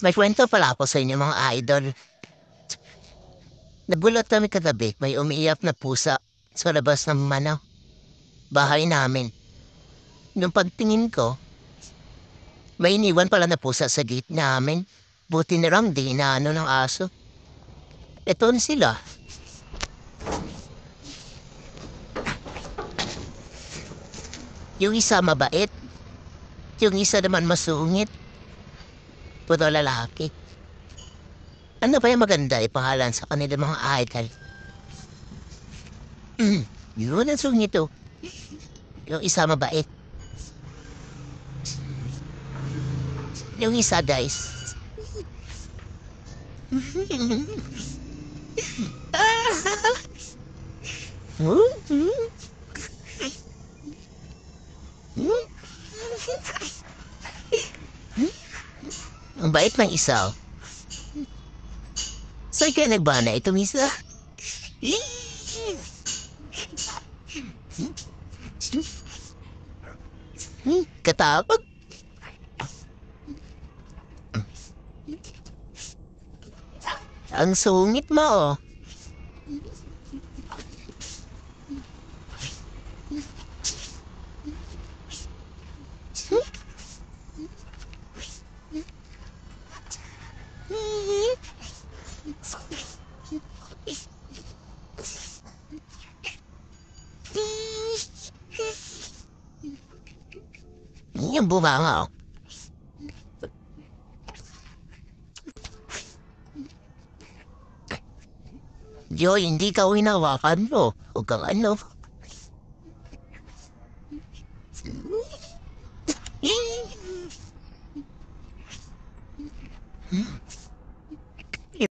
May kwento pala ako sa inyo mga idol. Nagulat kami kagabi, may umiiyak na pusa sa labas ng bahay namin. Nung pagtingin ko, may iniwan pala na pusa sa gate namin. Buti na lang di inaano ng aso. Ito na sila. Yung isa mabait, yung isa naman masungit. Puro lalaki. Ano ba yung maganda ipangalan sa kanila mga idol? Yun ang sungit oh. Yung isa mabait. Yung isa guys. Ang bait ng isa. Saan kayo nagbana ito, Misa? Katakot. Ang sungit mo, oh. Yung bumanga, oh. Joy, hindi ka hinawakan mo. Huwag kang ano.